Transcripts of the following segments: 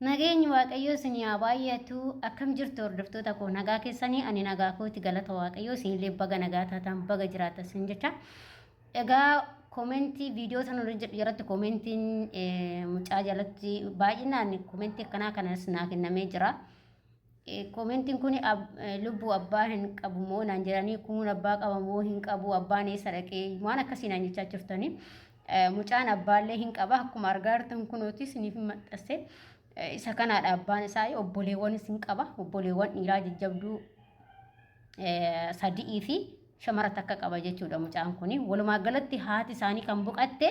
Nageenyi Waaqayyoo isin yaa baay'atu akkam jirtu hordoftoota koo nagaa keessanii ani nagaa kooti galata Waaqayyoo isinillee baga nagaa taatan baga jiraatan isin jecha. Egaa koomentii viidiyoo sana irratti koomentiin mucaa jalatti baay'inaan koomentii akkanaa kanas naa kennamee jira. Koomentiin kun lubbuu abbaa hin qabu moo naan jedhanii kun abbaa qaba moo hin qabu abbaan eessa dhaqee waan akkasii naan jechaa jirtanii. Mucaan abbaallee hin qaba akkuma argaa jirtan kunooti isiniif maxxanse. Isa kanaadha abbaan isaa obboleewwan isin qaba obboleewwan dhiiraa jajjabduu sadii fi shamara takka qaba jechuudha mucaan kun walumaa galatti haati isaanii kan boqatte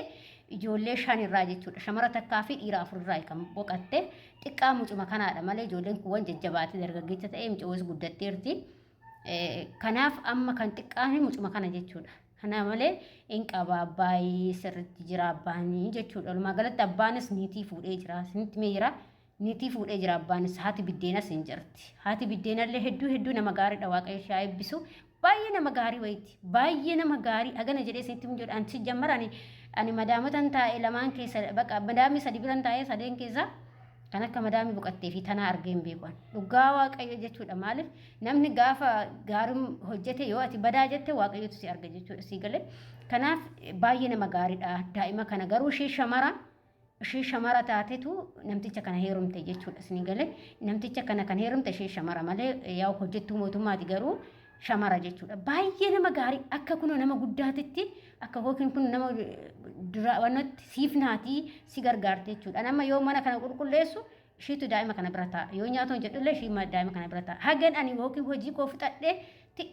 ijoollee 5 irraa jechuudha shamara takkaa fi dhiira 4 irraa kan boqatte xiqqaa mucuma kanaadha malee ijoolleen kuwwan jajjabaatee dargaggeessa ta'ee mucoos guddatteerti kanaaf amma kan xiqqaan mucuma kana jechuudha kana malee in qaba abbaayi sirriitti jira abbaanii jechuudha walumaa galatti abbaanis niitii fuudhee jira sinitti mee jira niitii fuudhee jira abbaanis haati biddeenas hin jirti haati biddeenallee hedduu nama gaariidha waaqayyo ishee eebbisu baay'ee nama gaarii wayiiti baay'ee nama gaarii agana jedhee sinitti hin anti jammarani ani madaamotan taa'ee lamaan keessa baqa madaamii sadi biran taa'ee sadeen keessa kan akka madaamii boqattee fi tanaa argeen beekan dhugaa waaqayyo jechuudha maaliif namni gaafa gaarii hojjete yoo ati badaa jette waaqayyotu si arga jechuudha si galee kanaaf baay'ee nama gaariidha daa'ima kana garuu ishee shamara taatetu namticha kana heerumte jechuudha si galee namticha kana kan heerumte ishee shamara malee yaa hojjettuu mootummaati garuu shamara jechuudha baay'ee nama gaarii akka kun nama guddaatitti akka hookin kun nama duraawwanatti siifnaatii si gargaarte jechuudha nama yoo mana kana qulqulleessu isheetu daa'ima kana bira ta'a yoo nyaata jedhullee ishee daa'ima kana bira ta'a hagan ani hookin hojii koo fixadhee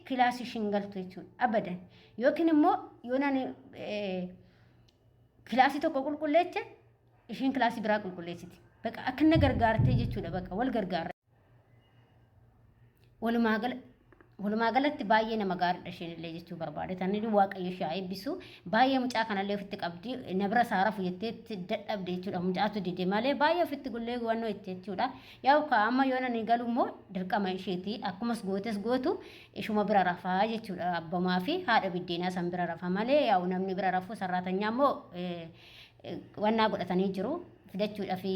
kilaasii ishiin galtu jechuudha abadan yookiin immoo yoo nani kilaasii tokko qulqulleeche ishiin kilaasii biraa qulqulleessiti baqa akka na gargaarte jechuudha baqa wal gargaara walumaa galatti baay'ee nama gaariidha isheenillee jechuu barbaade tanni waaqayyo ishee eebbisu baay'ee mucaa kanallee ofitti qabdi nabira saarafu jetteetti dadhabde jechuudha mucaatu dide malee baay'ee ofitti gullee guwannoo itti jechuudha yaa ka amma yoo nani galu immoo dirqama isheeti akkumas gootu ishuma bira rafaa jechuudha abbamaa fi haadha biddeenaa san bira rafa malee yaa namni bira rafu sarraatanyaa immoo wannaa godhatanii jiru fidachuudha fi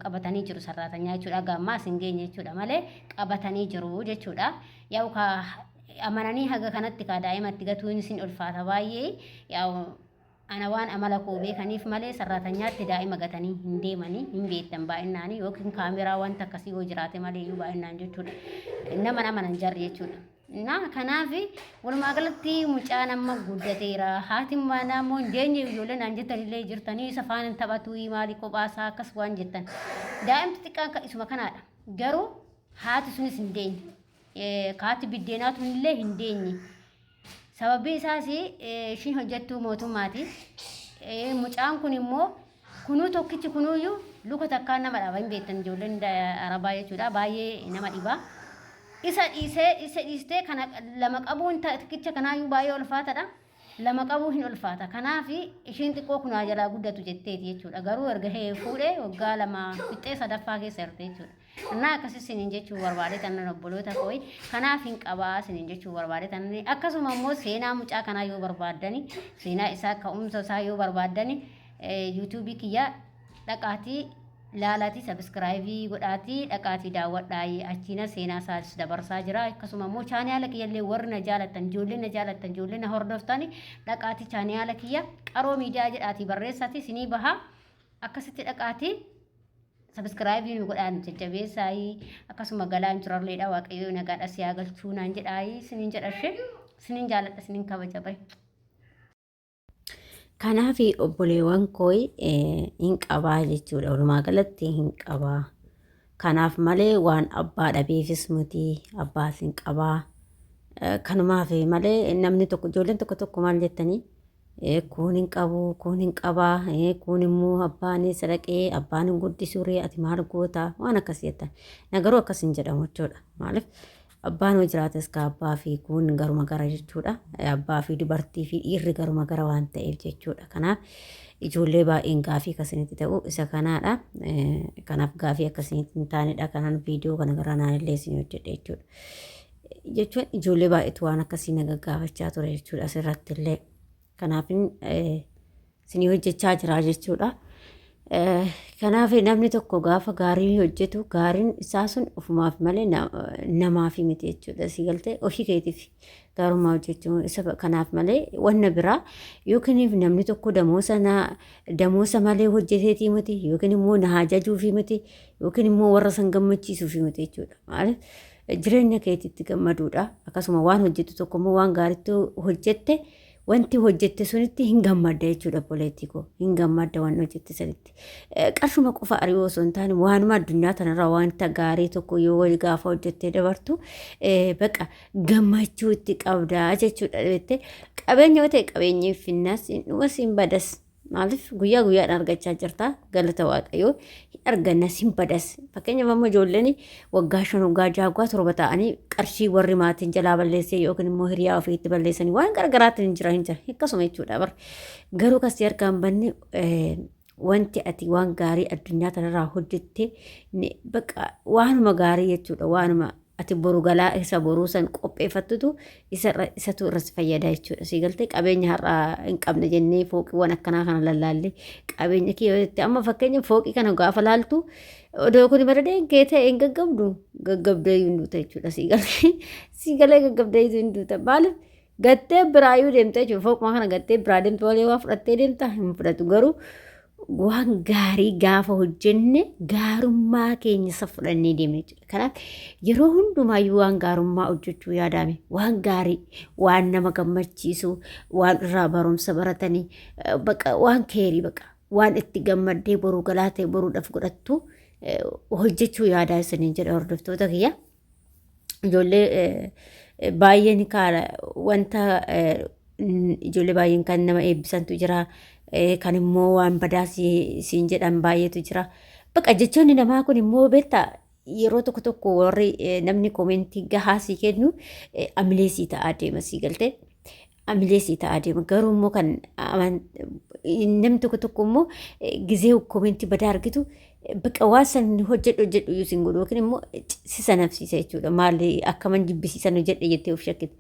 qabatanii jiru sarraatanyaa jechuudha gammaa sin geenye jechuudha malee qabatanii jiru jechuudha yaa ka amananii haga kanatti ka daa'imatti gatuun sin ulfaata baay'ee yaa ana waan amala koo beekaniif malee sarraatanyaatti daa'ima gatanii hin deemanii hin beektan baay'inaan yookiin kaameraa wanta akkasii yoo jiraate malee baay'inaan jechuudha nama amanan jarri jechuudha na kanaaf walumaa galatti mucaan amma guddateera haati manaa immoo indeenye ijoolleen aan jettanillee jirtanii isa faana taphatu maali kophaasaa akkas waan jettan daa'imti xiqqaan kan isuma kanaadha garuu haati sunis hin deenye haati biddeenaatu illee hin deenye sababii isaas ishiin hojjettuu mootummaati mucaan kun immoo kunuu tokkichi kunuuyyuu luka takkaan nama dhaaba hin beektan ijoolleen arabaa jechuudha baay'ee nama dhibaa isa dhiistee kana lama qabuun tokkicha kanaayyuu baay'ee ulfaatadha lama qabuu hin ulfaata kanaaf ishiin xiqqoo kunaa jalaa guddatu jetteeti jechuudha garuu erga fuudhee waggaa 2 fixee sadaffaa keessa jirti jechuudha innaa akkasii siniin jechuu barbaade tannan obboloota kooyi kanaaf hin qabaa siniin jechuu barbaade tannan akkasuma immoo seenaa mucaa kanaa yoo barbaaddani seenaa isaa ka'umsa isaa yoo barbaaddani yuutuubii kiyya dhaqaatii laalati sabskraayibii godhaati dhaqaatii daawwadhaa achiina seenaa isaas dabarsaa jira akkasuma immoo chaanaala kiyyallee warri na jaalatan ijoollee na hordoftani dhaqaatii chaanaala kiyya qaroo miidiyaa jedhaati barreessati sinii baha akkasitti dhaqaatii sabskraayibii nu godhaan jajjabeessaayi akkasuma galaan jirarleedha waaqayyo nagaadha siyaa galchuu naan jedhaayi siniin jedhashe siniin jaaladha siniin kabaja bare kanaaf obboleewwan koo hin qabaa jechuudha walumaa galatti hin qabaa kanaaf malee waan abbaa dhabeefis miti abbaas hin qabaa kanumaaf malee namni tokko ijoolleen tokko maal jettanii kun hin qabu kun hin qabaa kun immoo abbaan sadaqee abbaan hin guddisuuree ati maal goota waan akkasii jettan nagaruu akkas hin jedhamu jechuudha maaliif abbaan hoo jiraates ka abbaa fi kun garuma gara jechuudha abbaa fi dubartii fi dhiirri garuma gara waan ta'eef jechuudha kanaaf ijoollee baay'een gaafii akkasinitti ta'u isa kanaadha kanaaf gaafii akkasinitti hin taanedha kanaan viidiyoo kana gara naanillee isin hojjedhe jechuudha jechuun ijoollee baay'eetu waan akkasii na gaggaafachaa ture jechuudha asirratti illee kanaaf isinii hojjechaa jira jechuudha Kanaaf namni tokko gaafa gaarii hojjetu gaariin isaa sun ofumaaf malee namaaf miti jechuudha. Si galtee ofii keetiif gaarummaa hojjechuun isa kanaaf malee wanna biraa yookiin namni tokko damoosa malee hojjeteetii miti yookiin immoo na hajajuufi miti yookiin immoo warra san gammachiisuufi miti jechuudha. Maaliif jireenya keetiitti gammaduudha. Akkasuma waan hojjettu tokko immoo waan gaariitti hojjette wanti hojjette sunitti hin gammadda jechuudha. Poleetikoo hin gammadda waan hojjette sanitti qarshuma qofa ari'uu osoo hin taane waanuma addunyaa tanarraa wanta gaarii tokko yoo wali gaafa hojjettee dabartu baqa gammachuu itti qabdaa jechuudha. Qabeenya yoo ta'e qabeenyiif finnaas dhumas hin badas. Maaliif guyyaa guyyaadhaan argachaa jirta galata waaqayyoo hin argannas hin badas. Fakkeenyaaf amma ijoolleen waggaa 5 waggaa 6 waggaa 7 ta'anii qarshii warri maatiin jalaa balleessee yookiin immoo hiriyaa ofiitti balleessanii waan gargaraatiin hin jira akkasuma jechuudha. Garuu kasii argaan banne wanti ati waan gaarii addunyaa tanarraa hojjette baqa waanuma gaarii jechuudha. Waanuma ati boru galaa isa boruu san qopheeffattutu isatu irratti fayyada jechuudha. Si galtee qabeenya har'aa hin qabne jennee fooqiiwwan akkanaa kana lallaallee qabeenya kiyyooti amma fakkeenya fooqii kana gaafa laaltu odoo kun baradee geetee hin gaggabdee hin duuta jechuudha. Si galee gaggabdee hin duuta maaliif gattee biraayyuu deemta jechuudha. Fooquma kana gattee biraa deemta walee waa fudhattee deemta hin fudhatu garuu waan gaarii gaafa hojjenne gaarummaa keenya isa fudhannee deemne jechuudha. Kanaaf yeroo hundumaayyuu waan gaarummaa hojjechuu yaadame waan gaarii waan nama gammachiisu waan irraa barumsa baratanii baqa waan keerii baqa waan itti gammaddee boruu galaa ta'e boruudhaaf godhattu hojjechuu yaadaa isiniin jedha hordoftoota kiyya. Ijoollee baay'een kaala wanta ijoollee baay'een kan nama eebbisantu jira. Kan immoo waan badaa siin jedhan baay'eetu jira. Baqa jechoonni namaa kun immoo beektaa yeroo tokko warri namni koomentii gahaa sii kennu amileesii ta'aa deema. Si galtee amileesii ta'aa deema. Garuu immoo kan namni tokko immoo gizee koomentii badaa argitu baqa waan san hojjedhu yoo siin godhu yookiin immoo sisa nafsiisa jechuudha. Maali akkaman jibbisiisan hojjedhe jettee of shakkite.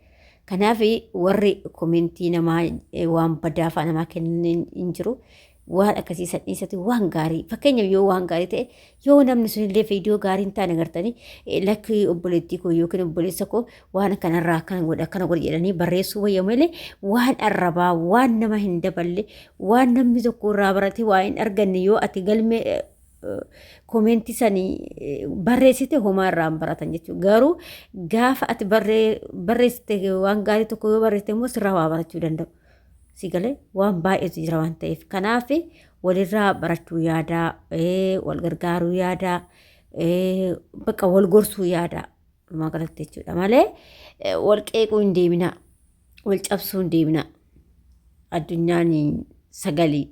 Kanaaf warri koomentii namaa waan badaa fa'aa namaa kennan hin jiru. Waan akkasiisan dhiisatu waan gaarii fakkeenyaaf yoo waan gaarii ta'e yoo namni sunillee viidiyoo gaarii hin taane agartanii lakki obboleettii koo yookiin obboleessa koo waan kanarraa akkana godha jedhanii barreessuu wayya malee waan arrabaa waan nama hin daballe waan namni tokko irraa barate waa hin arganne yoo ati galmee koomentii sanii barreessite homaa irraa hin baratan jechuudha. Garuu gaafa ati barreessite waan gaarii tokko yoo barreessite immoo sirraa waa barachuu danda'u. Si galee waan baay'eetu jira waan ta'eef kanaaf walirraa barachuu yaadaa wal gargaaruu yaadaa baqa wal gorsuu yaadaa dhumaa galatti jechuudha malee wal qeequu hin deemina wal cabsuu hin deemina addunyaan sagalii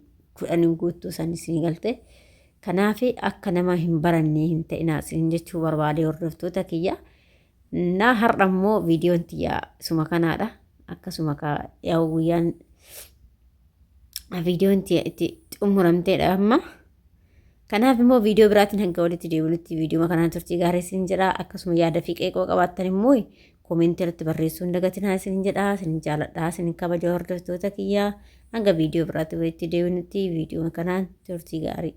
10 guutuu san isin galte kanaaf akka nama hin barannee hin ta'inaa isin jechuu barbaade hordoftoota kiyya na har'a immoo viidiyoon tiyyaa suma kanaadha akkasuma yaa guyyaan viidiyoon itti xumuramteedha amma. Kanaaf immoo viidiyoo biraatiin hanga walitti deebinutti viidiyoo kanaan turtii gaarii isin jedha akkasuma yaada fi qeeqoo qabaattan immoo koomentii irratti barreessuu hin dagatinaa isin jedha isin jaaladha isin kabaja hordoftoota kiyyaa hanga viidiyoo biraatti walitti deebinutti viidiyoo kanaan turtii gaarii.